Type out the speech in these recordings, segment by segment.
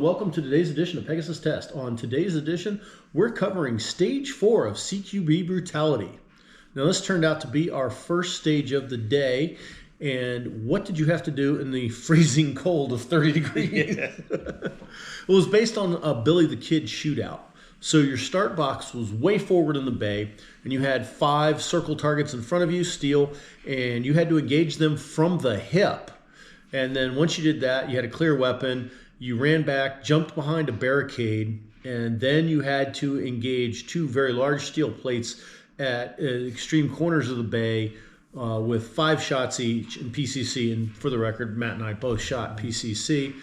welcome to today's edition of Pegasus Test. On today's edition, we're covering Stage 4 of Cqb Brutality. Now this turned out to be our first stage of the day, and what did you have to do in the freezing cold of 30 degrees? Yeah. It was based on a Billy the Kid shootout. So your start box was way forward in the bay, and you had 5 circle targets in front of you, steel, and you had to engage them from the hip. And then once you did that, you had a clear weapon, you ran back, jumped behind a barricade, and then you had to engage 2 very large steel plates at extreme corners of the bay with 5 shots each in PCC. And for the record, Matt and I both shot PCC.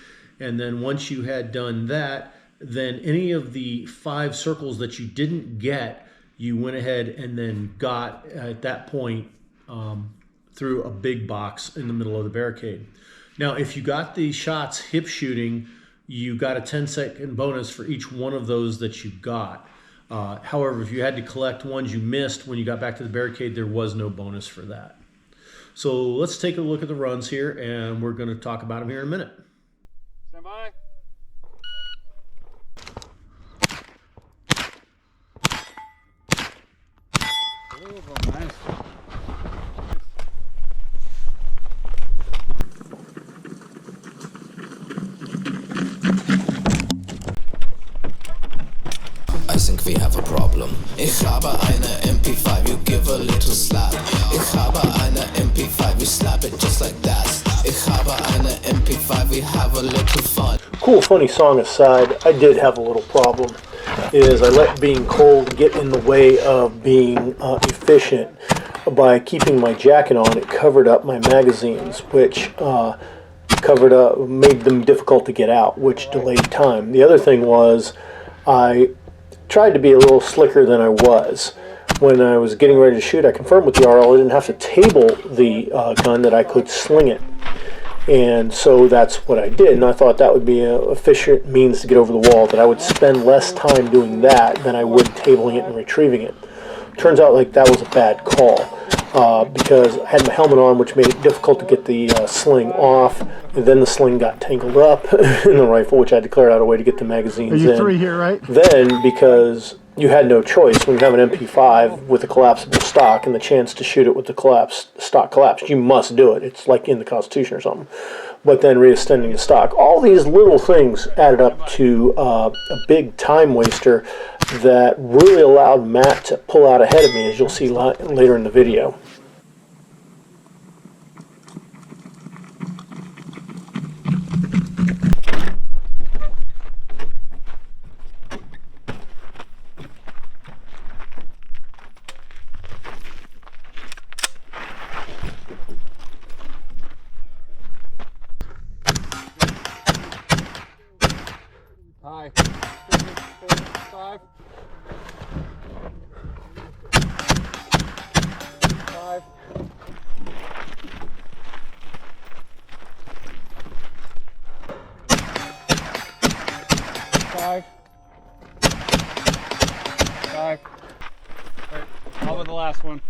And then once you had done that, then any of the 5 circles that you didn't get, you went ahead and then got at that point through a big box in the middle of the barricade. Now, if you got the shots hip shooting, you got a 10-second bonus for each one of those that you got. However, if you had to collect ones you missed when you got back to the barricade, there was no bonus for that. So let's take a look at the runs here, and we're going to talk about them here in a minute. Stand by. Oh, nice. I think we have a problem. Ich habe eine MP5, you give a little slap. Ich habe eine MP5, we slap it just like that. Ich habe eine MP5, we have a little fun. Cool, funny song aside, I did have a little problem. Is I let being cold get in the way of being efficient. By keeping my jacket on, it covered up my magazines, which made them difficult to get out, which delayed time. The other thing was I tried to be a little slicker than I was. When I was getting ready to shoot, I confirmed with the RL I didn't have to table the gun, that I could sling it. And so that's what I did, and I thought that would be an efficient means to get over the wall, that I would spend less time doing that than I would tabling it and retrieving it. Turns out like that was a bad call, because I had my helmet on, which made it difficult to get the sling off, and then the sling got tangled up in the rifle, which I had to clear out a way to get the magazines in. Are you 3 here, right? Then, because you had no choice, when you have an MP5 with a collapsible stock and the chance to shoot it with the stock collapsed, you must do it. It's like in the Constitution or something. But then reextending the stock. All these little things added up to a big time waster that really allowed Matt to pull out ahead of me, as you'll see later in the video. Hi. 5. 5. 5. 5. Right. All but the last one.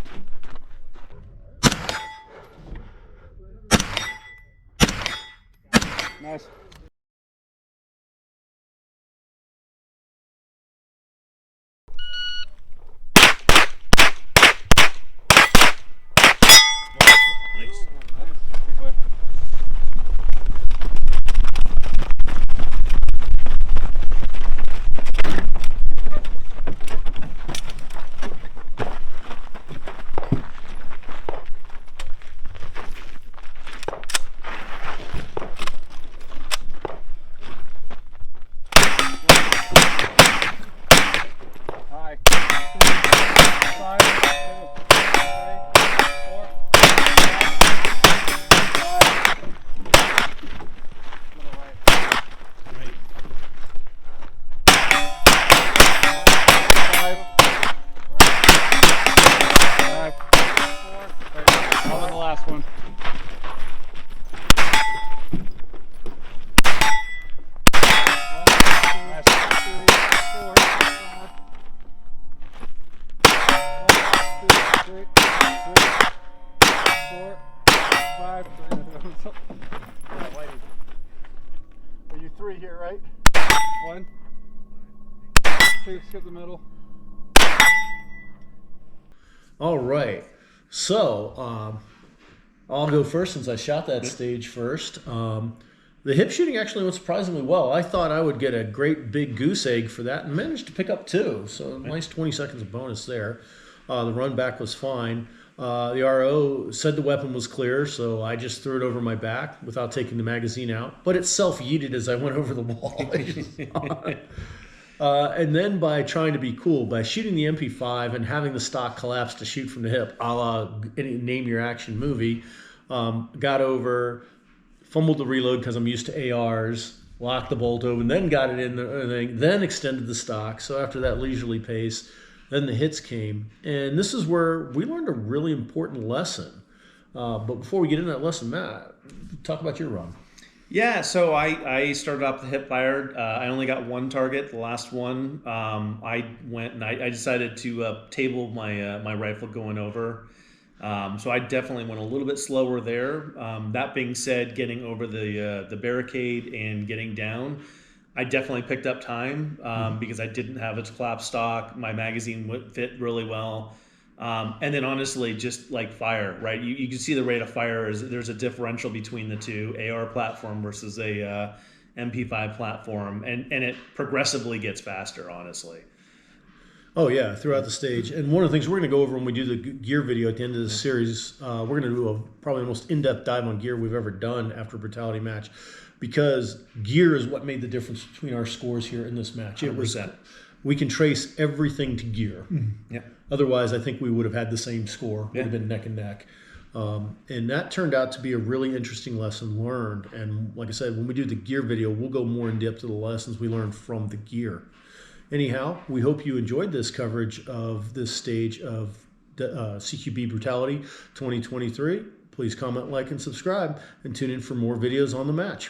Nice. 1, 2, skip the middle. All right. So I'll go first since I shot that stage first. The hip shooting actually went surprisingly well. I thought I would get a great big goose egg for that and managed to pick up 2. So a nice 20 seconds of bonus there. The run back was fine. The RO said the weapon was clear, so I just threw it over my back without taking the magazine out. But it self-yeeted as I went over the wall. And then by trying to be cool, by shooting the MP5 and having the stock collapse to shoot from the hip, a la any Name Your Action movie, got over, fumbled the reload because I'm used to ARs, locked the bolt open, then got it in the then extended the stock. So after that leisurely pace, then the hits came. And this is where we learned a really important lesson. But before we get into that lesson, Matt, talk about your run. Yeah, so I started off the hip fired. I only got 1 target, the last one. I went and I decided to table my rifle going over. So I definitely went a little bit slower there. That being said, getting over the barricade and getting down, I definitely picked up time because I didn't have its collapsed stock. My magazine would fit really well. And then honestly, just like fire, right? You can see the rate of fire is there's a differential between the two, AR platform versus a MP5 platform, and it progressively gets faster, honestly. Oh yeah, throughout the stage. And one of the things we're going to go over when we do the gear video at the end of the series, we're going to do probably the most in-depth dive on gear we've ever done after a Brutality match, because gear is what made the difference between our scores here in this match. It was, we can trace everything to gear. Yeah. Otherwise, I think we would have had the same score. Would have been neck and neck. And that turned out to be a really interesting lesson learned. And like I said, when we do the gear video, we'll go more in depth to the lessons we learned from the gear. Anyhow, we hope you enjoyed this coverage of this stage of Cqb Brutality 2023. Please comment, like, and subscribe, and tune in for more videos on the match.